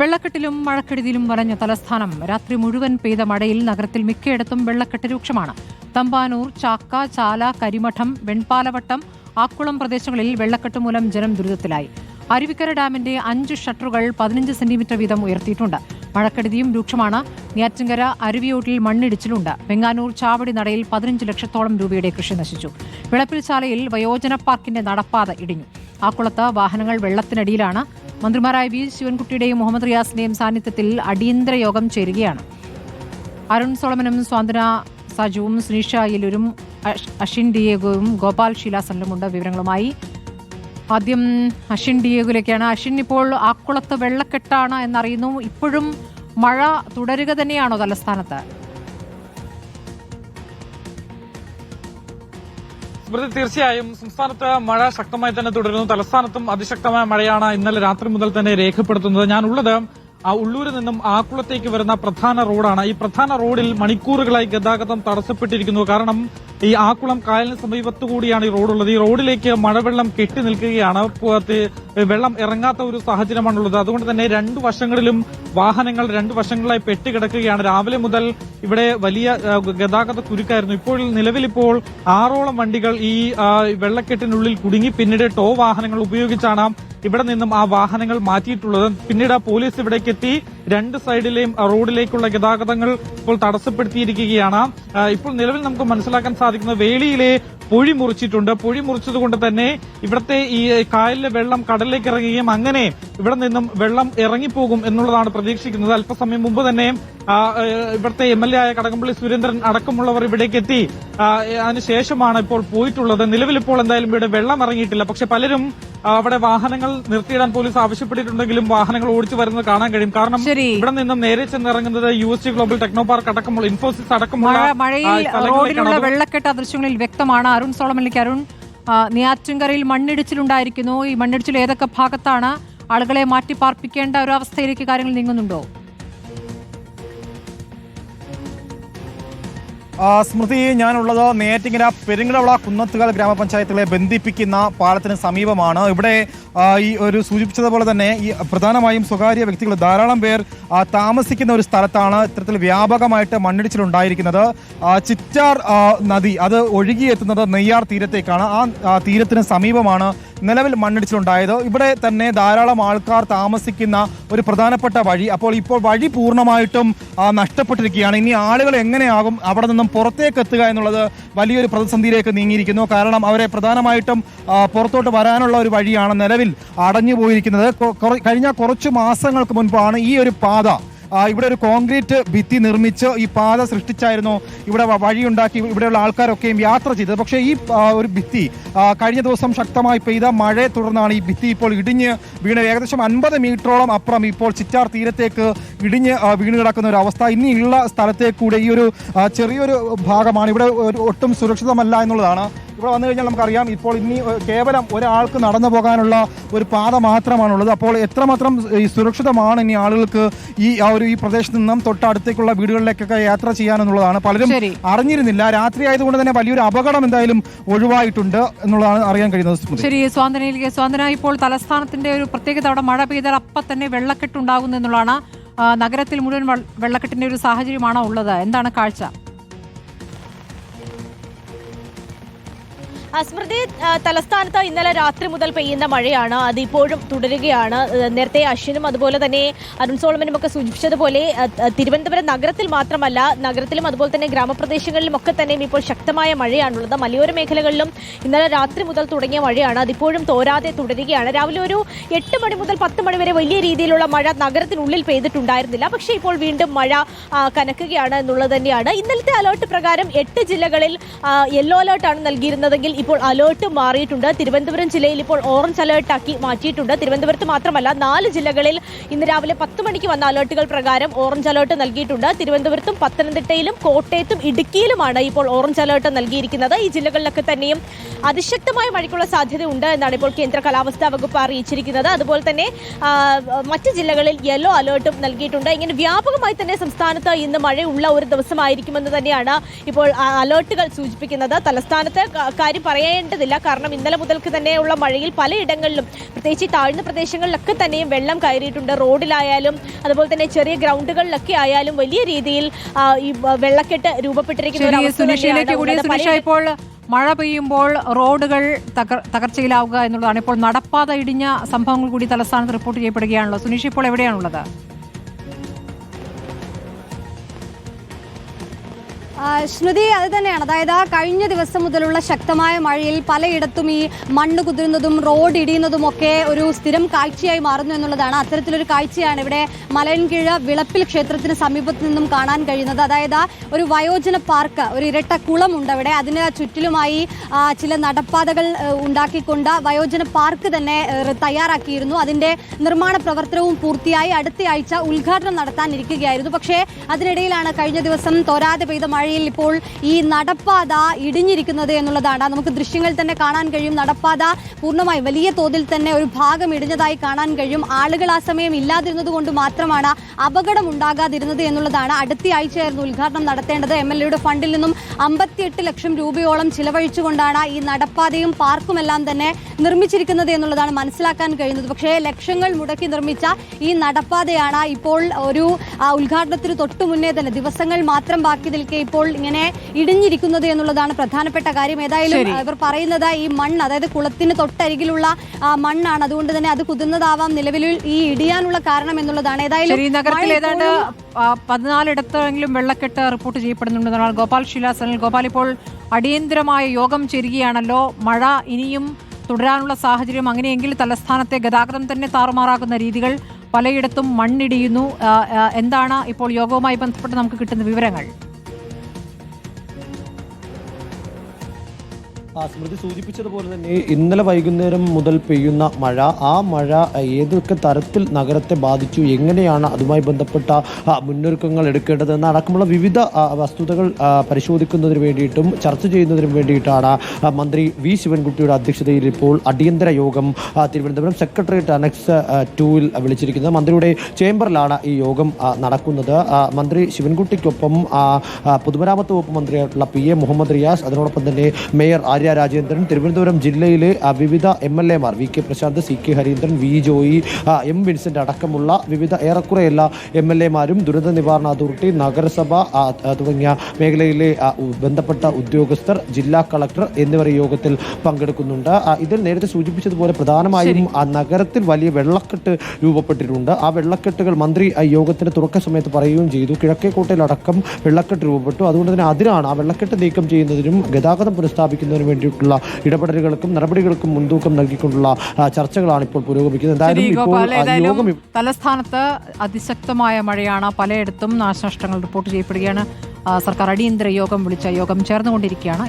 വെള്ളക്കെട്ടിലും മഴക്കെടുതിയിലും വലഞ്ഞ തലസ്ഥാനം. രാത്രി മുഴുവൻ പെയ്ത മഴയിൽ നഗരത്തിൽ മിക്കയിടത്തും വെള്ളക്കെട്ട് രൂക്ഷമാണ്. തമ്പാനൂർ, ചാക്ക, ചാല, കരിമഠം, വെൺപാലവട്ടം, ആക്കുളം പ്രദേശങ്ങളിൽ വെള്ളക്കെട്ട് മൂലം ജനം ദുരിതത്തിലായി. അരുവിക്കര ഡാമിന്റെ 5 ഷട്ടറുകൾ 15 സെന്റിമീറ്റർ വീതം ഉയർത്തിയിട്ടുണ്ട്. മഴക്കെടുതിയും രൂക്ഷമാണ്. നെയ്യാറ്റിൻകര അരുവിയോട്ടിൽ മണ്ണിടിച്ചിലുണ്ട്. വെങ്ങാനൂർ ചാവടി നടയിൽ 15 ലക്ഷത്തോളം രൂപയുടെ കൃഷി നശിച്ചു. വിളപ്പിൽ ചാലയിൽ വയോജന പാർക്കിന്റെ നടപ്പാത ഇടിഞ്ഞു. ആക്കുളത്ത് വാഹനങ്ങൾ വെള്ളത്തിനടിയിലാണ്. മന്ത്രിമാരായ വി ശിവൻകുട്ടിയുടെയും മുഹമ്മദ് റിയാസിന്റെയും സാന്നിധ്യത്തിൽ അടിയന്തര യോഗം ചേരുകയാണ്. അരുൺ സോളമനും സ്വാന്തന സജുവും സുനീഷ അയ്യലൂരും അഷിൻ ഡിയേഗോയും ഗോപാൽ ഷീലാസനിലുമുണ്ട്. വിവരങ്ങളുമായി ആദ്യം അഷിൻ ഡിയേഗോയിലേക്കാണ്. അഷിൻ, ഇപ്പോൾ ആക്കുളത്ത് വെള്ളക്കെട്ടാണ് എന്നറിയുന്നു. ഇപ്പോഴും മഴ തുടരുക തന്നെയാണോ തലസ്ഥാനത്ത്? തീർച്ചയായും സംസ്ഥാനത്ത് മഴ ശക്തമായി തന്നെ തുടരുന്നു. തലസ്ഥാനത്തും അതിശക്തമായ മഴയാണ് ഇന്നലെ രാത്രി മുതൽ തന്നെ രേഖപ്പെടുത്തുന്നത്. ഞാനുള്ളത് ഉള്ളൂരിൽ നിന്നും ആക്കുളത്തേക്ക് വരുന്ന പ്രധാന റോഡാണ്. ഈ പ്രധാന റോഡിൽ മണിക്കൂറുകളായി ഗതാഗതം തടസ്സപ്പെട്ടിരിക്കുന്നു. കാരണം ഈ ആക്കുളം കായലിന് സമീപത്തു കൂടിയാണ് ഈ റോഡുള്ളത്. ഈ റോഡിലേക്ക് മഴവെള്ളം കെട്ടി നിൽക്കുകയാണ്. വെള്ളം ഇറങ്ങാത്ത ഒരു സാഹചര്യമാണുള്ളത്. അതുകൊണ്ട് തന്നെ 2 വശങ്ങളിലും വാഹനങ്ങൾ 2 വശങ്ങളിലായി പെട്ടുകിടക്കുകയാണ്. രാവിലെ മുതൽ ഇവിടെ വലിയ ഗതാഗത കുരുക്കായിരുന്നു. നിലവിലിപ്പോൾ 6ഓളം വണ്ടികൾ ഈ വെള്ളക്കെട്ടിനുള്ളിൽ കുടുങ്ങി. പിന്നീട് ടോ വാഹനങ്ങൾ ഉപയോഗിച്ചാണ് ഇവിടെ നിന്നും ആ വാഹനങ്ങൾ മാറ്റിയിട്ടുള്ളത്. പിന്നീട് പോലീസ് ഇവിടേക്ക് എത്തി 2 സൈഡിലെയും റോഡിലേക്കുള്ള ഗതാഗതങ്ങൾ ഇപ്പോൾ തടസ്സപ്പെടുത്തിയിരിക്കുകയാണ്. ഇപ്പോൾ നിലവിൽ നമുക്ക് മനസ്സിലാക്കാൻ സാധിക്കുന്നത് വേളിയിലെ പൊഴി മുറിച്ചിട്ടുണ്ട്. പൊഴി മുറിച്ചതുകൊണ്ട് തന്നെ ഇവിടുത്തെ ഈ കായലിലെ വെള്ളം കടലിലേക്ക് ഇറങ്ങുകയും അങ്ങനെ ഇവിടെ നിന്നും വെള്ളം ഇറങ്ങിപ്പോകും എന്നുള്ളതാണ് പ്രതീക്ഷിക്കുന്നത്. അല്പസമയം മുമ്പ് തന്നെ ഇവിടുത്തെ MLA ആയ കടകംപള്ളി സുരേന്ദ്രൻ അടക്കമുള്ളവർ ഇവിടേക്ക് എത്തി. അതിനുശേഷമാണ് ഇപ്പോൾ പോയിട്ടുള്ളത്. നിലവിലിപ്പോൾ എന്തായാലും ഇവിടെ വെള്ളം ഇറങ്ങിയിട്ടില്ല. പക്ഷെ പലരും അവിടെ വാഹനങ്ങൾ നിർത്തിയിടാൻ പോലീസ് ആവശ്യപ്പെട്ടിട്ടുണ്ടെങ്കിലും വാഹനങ്ങൾ ഓടിച്ചു വരുന്നത് കാണാൻ കഴിയും. കാരണം ഇവിടെ നിന്നും നേരെ ചെന്നിറങ്ങുന്നത് UST ഗ്ലോബൽ ടെക്നോ പാർക്ക് അടക്കമുള്ള ഇൻഫോസിസ് അടക്കമുള്ള റോഡിലുള്ള വെള്ളക്കെട്ട ദൃശ്യങ്ങളിൽ വ്യക്തമാണ്. അരുൺ സോളമനിലേക്ക്. അരുൺ, നെയ്യാറ്റിൻകരയിൽ മണ്ണിടിച്ചിലുണ്ടായിരിക്കുന്നു. ഈ മണ്ണിടിച്ചിൽ ഏതൊക്കെ ഭാഗത്താണ്? ആളുകളെ മാറ്റി പാർപ്പിക്കേണ്ട ഒരു അവസ്ഥയിലേക്ക് കാര്യങ്ങൾ നീങ്ങുന്നുണ്ടോ? സ്മൃതി, ഞാനുള്ളത് നെയ്യാറ്റിൻകര പെരിങ്ങടവിള കുന്നത്തുകാൽ ഗ്രാമപഞ്ചായത്തുകളെ ബന്ധിപ്പിക്കുന്ന പാലത്തിന് സമീപമാണ്. ഇവിടെ ഈ ഒരു സൂചിപ്പിച്ചതുപോലെ തന്നെ ഈ പ്രധാനമായും സ്വകാര്യ വ്യക്തികൾ ധാരാളം പേർ താമസിക്കുന്ന ഒരു സ്ഥലത്താണ് ഇത്തരത്തിൽ വ്യാപകമായിട്ട് മണ്ണിടിച്ചിലുണ്ടായിരിക്കുന്നത്. ചിറ്റാർ നദി അത് ഒഴുകിയെത്തുന്നത് നെയ്യാർ തീരത്തേക്കാണ്. ആ തീരത്തിന് സമീപമാണ് നിലവിൽ മണ്ണിടിച്ചിലുണ്ടായത്. ഇവിടെ തന്നെ ധാരാളം ആൾക്കാർ താമസിക്കുന്ന ഒരു പ്രധാനപ്പെട്ട വഴി. ഇപ്പോൾ വഴി പൂർണ്ണമായിട്ടും നഷ്ടപ്പെട്ടിരിക്കുകയാണ്. ഇനി ആളുകൾ എങ്ങനെയാകും അവിടെ നിന്നും പുറത്തേക്ക് എത്തുക എന്നുള്ളത് വലിയൊരു പ്രതിസന്ധിയിലേക്ക് നീങ്ങിയിരിക്കുന്നു. കാരണം അവരെ പ്രധാനമായിട്ടും പുറത്തോട്ട് വരാനുള്ള ഒരു വഴിയാണ് നിലവിൽ അടഞ്ഞു പോയിരിക്കുന്നത്. കഴിഞ്ഞ കുറച്ചു മാസങ്ങൾക്ക് മുൻപാണ് ഈ ഒരു പാത, ഇവിടെ ഒരു കോൺക്രീറ്റ് ഭിത്തി നിർമ്മിച്ച് ഈ പാത സൃഷ്ടിച്ചായിരുന്നു ഇവിടെ വഴിയുണ്ടാക്കി ഇവിടെയുള്ള ആൾക്കാരൊക്കെയും യാത്ര ചെയ്തത്. പക്ഷേ ഈ ഒരു ഭിത്തി കഴിഞ്ഞ ദിവസം ശക്തമായി പെയ്ത മഴയെ തുടർന്നാണ് ഈ ഭിത്തി ഇപ്പോൾ ഇടിഞ്ഞ് വീണ് ഏകദേശം 50 മീറ്ററോളം അപ്പുറം ഇപ്പോൾ ചിറ്റാർ തീരത്തേക്ക് ഇടിഞ്ഞ് വീണ് കിടക്കുന്ന ഒരു അവസ്ഥ. ഇനിയുള്ള സ്ഥലത്തേക്കൂടെ ഈ ഒരു ചെറിയൊരു ഭാഗമാണ്. ഇവിടെ ഒട്ടും സുരക്ഷിതമല്ല എന്നുള്ളതാണ്. ഇവിടെ വന്നു കഴിഞ്ഞാൽ നമുക്കറിയാം ഇപ്പോൾ ഇനി കേവലം ഒരാൾക്ക് നടന്നു പോകാനുള്ള ഒരു പാത മാത്രമാണുള്ളത്. അപ്പോൾ എത്രമാത്രം ഈ സുരക്ഷിതമാണ് ഇനി ആളുകൾക്ക് ഈ പ്രദേശത്ത് നിന്നും തൊട്ടടുത്തേക്കുള്ള വീടുകളിലേക്കൊക്കെ യാത്ര ചെയ്യാനെന്നുള്ളതാണ്. പലരും അറിഞ്ഞിരുന്നില്ല. രാത്രി ആയതുകൊണ്ട് തന്നെ വലിയൊരു അപകടം എന്തായാലും ഒഴിവായിട്ടുണ്ട് എന്നുള്ളതാണ് അറിയാൻ കഴിയുന്നത്. ശരി, സ്വാന്തന, ഇപ്പോൾ തലസ്ഥാനത്തിന്റെ ഒരു പ്രത്യേകത അവിടെ മഴ പെയ്താൽ അപ്പം തന്നെ വെള്ളക്കെട്ടുണ്ടാകുന്നു എന്നുള്ളതാണ്. നഗരത്തിൽ മുഴുവൻ വെള്ളക്കെട്ടിന്റെ ഒരു സാഹചര്യമാണോ ഉള്ളത്? എന്താണ് കാഴ്ച? സ്മൃതി, തലസ്ഥാനത്ത് ഇന്നലെ രാത്രി മുതൽ പെയ്യുന്ന മഴയാണ്. അതിപ്പോഴും തുടരുകയാണ്. നേരത്തെ അശ്വിനും അതുപോലെ തന്നെ അരുൺ സോളമനും ഒക്കെ സൂചിപ്പിച്ചതുപോലെ തിരുവനന്തപുരം നഗരത്തിൽ മാത്രമല്ല, നഗരത്തിലും അതുപോലെ തന്നെ ഗ്രാമപ്രദേശങ്ങളിലും ഒക്കെ തന്നെയും ഇപ്പോൾ ശക്തമായ മഴയാണുള്ളത്. മലയോര മേഖലകളിലും ഇന്നലെ രാത്രി മുതൽ തുടങ്ങിയ മഴയാണ്. അതിപ്പോഴും തോരാതെ തുടരുകയാണ്. രാവിലെ ഒരു 8 മണി മുതൽ 10 മണി വരെ വലിയ രീതിയിലുള്ള മഴ നഗരത്തിനുള്ളിൽ പെയ്തിട്ടുണ്ടായിരുന്നില്ല. പക്ഷേ ഇപ്പോൾ വീണ്ടും മഴ കനക്കുകയാണ് എന്നുള്ളത് തന്നെയാണ്. ഇന്നലത്തെ അലേർട്ട് പ്രകാരം 8 ജില്ലകളിൽ യെല്ലോ അലേർട്ടാണ് നൽകിയിരുന്നതെങ്കിൽ ഇപ്പോൾ അലേർട്ട് മാറിയിട്ടുണ്ട്. തിരുവനന്തപുരം ജില്ലയിൽ ഇപ്പോൾ ഓറഞ്ച് അലേർട്ടാക്കി മാറ്റിയിട്ടുണ്ട്. തിരുവനന്തപുരത്ത് മാത്രമല്ല 4 ജില്ലകളിൽ ഇന്ന് രാവിലെ 10 മണിക്ക് വന്ന അലേർട്ടുകൾ പ്രകാരം ഓറഞ്ച് അലേർട്ട് നൽകിയിട്ടുണ്ട്. തിരുവനന്തപുരത്തും പത്തനംതിട്ടയിലും കോട്ടയത്തും ഇടുക്കിയിലുമാണ് ഇപ്പോൾ ഓറഞ്ച് അലേർട്ട് നൽകിയിരിക്കുന്നത്. ഈ ജില്ലകളിലൊക്കെ തന്നെയും അതിശക്തമായ മഴയ്ക്കുള്ള സാധ്യതയുണ്ട് എന്നാണ് ഇപ്പോൾ കേന്ദ്ര കാലാവസ്ഥാ വകുപ്പ് അറിയിച്ചിരിക്കുന്നത്. അതുപോലെ തന്നെ മറ്റ് ജില്ലകളിൽ യെല്ലോ അലേർട്ടും നൽകിയിട്ടുണ്ട്. ഇങ്ങനെ വ്യാപകമായി തന്നെ സംസ്ഥാനത്ത് ഇന്ന് മഴയുള്ള ഒരു ദിവസമായിരിക്കുമെന്ന് തന്നെയാണ് ഇപ്പോൾ അലേർട്ടുകൾ സൂചിപ്പിക്കുന്നത്. തലസ്ഥാനത്ത് കാര്യം പറയേണ്ടതില്ല. കാരണം ഇന്നലെ മുതൽക്ക് തന്നെയുള്ള മഴയിൽ പലയിടങ്ങളിലും, പ്രത്യേകിച്ച് താഴ്ന്ന പ്രദേശങ്ങളിലൊക്കെ തന്നെയും വെള്ളം കയറിയിട്ടുണ്ട്. റോഡിലായാലും അതുപോലെ തന്നെ ചെറിയ ഗ്രൗണ്ടുകളിലൊക്കെ ആയാലും വലിയ രീതിയിൽ ഈ വെള്ളക്കെട്ട് രൂപപ്പെട്ടിരിക്കുന്ന ഇപ്പോൾ മഴ പെയ്യുമ്പോൾ റോഡുകൾ തകർച്ചയിലാവുക എന്നുള്ളതാണ്. ഇപ്പോൾ നടപ്പാത ഇടിഞ്ഞ സംഭവങ്ങൾ കൂടി തലസ്ഥാനത്ത് റിപ്പോർട്ട് ചെയ്യപ്പെടുകയാണല്ലോ. സുനീഷ് ഇപ്പോൾ എവിടെയാണുള്ളത്? ശ്രുതി, അത് തന്നെയാണ്. അതായത് കഴിഞ്ഞ ദിവസം മുതലുള്ള ശക്തമായ മഴയിൽ പലയിടത്തും ഈ മണ്ണ് കുതിരുന്നതും റോഡ് ഇടിയുന്നതുമൊക്കെ ഒരു സ്ഥിരം കാഴ്ചയായി മാറുന്നു എന്നുള്ളതാണ്. അത്തരത്തിലൊരു കാഴ്ചയാണ് ഇവിടെ മലയൻകീഴ് വിളപ്പിൽ ക്ഷേത്രത്തിന് സമീപത്ത് നിന്നും കാണാൻ കഴിയുന്നത്. അതായത് ഒരു വയോജന പാർക്ക്, ഒരു ഇരട്ട കുളമുണ്ട് അവിടെ. അതിന് ചുറ്റിലുമായി ചില നടപ്പാതകൾ ഉണ്ടാക്കിക്കൊണ്ട് വയോജന പാർക്ക് തന്നെ തയ്യാറാക്കിയിരുന്നു. അതിന്റെ നിർമ്മാണ പ്രവർത്തനവും പൂർത്തിയായി അടുത്തയാഴ്ച ഉദ്ഘാടനം നടത്താനിരിക്കുകയായിരുന്നു. പക്ഷേ അതിനിടയിലാണ് കഴിഞ്ഞ ദിവസം തോരാതെ പെയ്ത മഴയിൽ ഇപ്പോൾ ഈ നടപ്പാത ഇടിഞ്ഞിരിക്കുന്നത് എന്നുള്ളതാണ്. നമുക്ക് ദൃശ്യങ്ങൾ തന്നെ കാണാൻ കഴിയും. നടപ്പാത പൂർണ്ണമായി വലിയ തോതിൽ തന്നെ ഒരു ഭാഗം ഇടിഞ്ഞതായി കാണാൻ കഴിയും. ആളുകൾ ആ സമയം ഇല്ലാതിരുന്നത് കൊണ്ട് മാത്രമാണ് അപകടം ഉണ്ടാകാതിരുന്നത് എന്നുള്ളതാണ്. അടുത്തയാഴ്ചയായിരുന്നു ഉദ്ഘാടനം നടത്തേണ്ടത്. MLA യുടെ ഫണ്ടിൽ നിന്നും 58 ലക്ഷം രൂപയോളം ചിലവഴിച്ചുകൊണ്ടാണ് ഈ നടപ്പാതയും പാർക്കുമെല്ലാം തന്നെ നിർമ്മിച്ചിരിക്കുന്നത് എന്നുള്ളതാണ് മനസ്സിലാക്കാൻ കഴിയുന്നത്. പക്ഷേ ലക്ഷങ്ങൾ മുടക്കി നിർമ്മിച്ച ഈ നടപ്പാതയാണ് ഇപ്പോൾ ഒരു ഉദ്ഘാടനത്തിന് തൊട്ടു മുന്നേ തന്നെ ദിവസങ്ങൾ മാത്രം ബാക്കി നിൽക്കെ ഇപ്പോൾ ഇങ്ങനെ ഇടിഞ്ഞിരിക്കുന്നത് എന്നുള്ളതാണ് പ്രധാനപ്പെട്ട കാര്യം. ഏതായാലും ഇവർ പറയുന്നത് ഈ മണ്ണ്, അതായത് കുളത്തിന് തൊട്ടരികിലുള്ള മണ്ണാണ്, അതുകൊണ്ട് തന്നെ അത് കുതിർന്നതാവാം നിലവിൽ ഈ ഇടിയാനുള്ള കാരണം എന്നുള്ളതാണ്. ഏതായാലും നഗരത്തിൽ ഏതാണ്ട് 14 വെള്ളക്കെട്ട് റിപ്പോർട്ട് ചെയ്യപ്പെടുന്നുണ്ടെന്നാണ് ഗോപാൽ ശിലാസനിൽ. ഗോപാൽ, ഇപ്പോൾ അടിയന്തരമായ യോഗം ചേരുകയാണല്ലോ. മഴ ഇനിയും തുടരാനുള്ള സാഹചര്യം അങ്ങനെയെങ്കിൽ തലസ്ഥാനത്തെ ഗതാഗതം തന്നെ താറുമാറാകുന്ന രീതികൾ, പലയിടത്തും മണ്ണിടിയുന്നു. എന്താണ് ഇപ്പോൾ യോഗവുമായി ബന്ധപ്പെട്ട് നമുക്ക് കിട്ടുന്ന വിവരങ്ങൾ? സ്മൃതി സൂചിപ്പിച്ചതുപോലെ തന്നെ ഇന്നലെ വൈകുന്നേരം മുതൽ പെയ്യുന്ന മഴ, ആ മഴ ഏതൊക്കെ തരത്തിൽ നഗരത്തെ ബാധിച്ചു, എങ്ങനെയാണ് അതുമായി ബന്ധപ്പെട്ട മുന്നൊരുക്കങ്ങൾ എടുക്കേണ്ടതെന്ന് അടക്കമുള്ള വിവിധ വസ്തുതകൾ പരിശോധിക്കുന്നതിന് വേണ്ടിയിട്ടും ചർച്ച ചെയ്യുന്നതിനും വേണ്ടിയിട്ടാണ് മന്ത്രി വി ശിവൻകുട്ടിയുടെ അധ്യക്ഷതയിൽ ഇപ്പോൾ അടിയന്തര യോഗം തിരുവനന്തപുരം സെക്രട്ടേറിയറ്റ് അനക്സ് 2-ൽ വിളിച്ചിരിക്കുന്നത്. മന്ത്രിയുടെ ചേംബറിലാണ് ഈ യോഗം നടക്കുന്നത്. മന്ത്രി ശിവൻകുട്ടിക്കൊപ്പം പൊതുമരാമത്ത് വകുപ്പ് മന്ത്രിയായിട്ടുള്ള PA മുഹമ്മദ് റിയാസ്, അതിനോടൊപ്പം തന്നെ മേയർ ആര്യ രാജേന്ദ്രൻ, തിരുവനന്തപുരം ജില്ലയിലെ വിവിധ MLA-മാർ VK Prasanth, CK Harindran, V Joy, M Vincent അടക്കമുള്ള വിവിധ ഏറെക്കുറെ എല്ലാ MLA-മാരും ദുരന്ത നിവാരണ അതോറിറ്റി, നഗരസഭ തുടങ്ങിയ മേഖലയിലെ ബന്ധപ്പെട്ട ഉദ്യോഗസ്ഥർ, ജില്ലാ കളക്ടർ എന്നിവർ ഈ യോഗത്തിൽ പങ്കെടുക്കുന്നുണ്ട്. ഇതിൽ നേരത്തെ സൂചിപ്പിച്ചതുപോലെ പ്രധാനമായും നഗരത്തിൽ വലിയ വെള്ളക്കെട്ട് രൂപപ്പെട്ടിട്ടുണ്ട്. ആ വെള്ളക്കെട്ടുകൾ മന്ത്രി യോഗത്തിന്റെ തുടക്ക സമയത്ത് പറയുകയും ചെയ്തു. കിഴക്കേക്കോട്ടയിലടക്കം വെള്ളക്കെട്ട് രൂപപ്പെട്ടു. അതുകൊണ്ട് തന്നെ അതിനാണ് ആ വെള്ളക്കെട്ട് നീക്കം ചെയ്യുന്നതിനും ഗതാഗതം പുനഃസ്ഥാപിക്കുന്നതിനും വേണ്ടിയിട്ടുള്ള ഇടപെടലുകൾക്കും നടപടികൾക്കും മുൻതൂക്കം നൽകിക്കൊണ്ടുള്ള ചർച്ചകളാണ് ഇപ്പോൾ പുരോഗമിക്കുന്നത്. എന്തായാലും തലസ്ഥാനത്ത് അതിശക്തമായ മഴയാണ്. പലയിടത്തും നാശനഷ്ടങ്ങൾ റിപ്പോർട്ട് ചെയ്യപ്പെടുകയാണ്. സർക്കാർ അടിയന്തര യോഗം വിളിച്ച യോഗം ചേർന്നുകൊണ്ടിരിക്കുകയാണ്.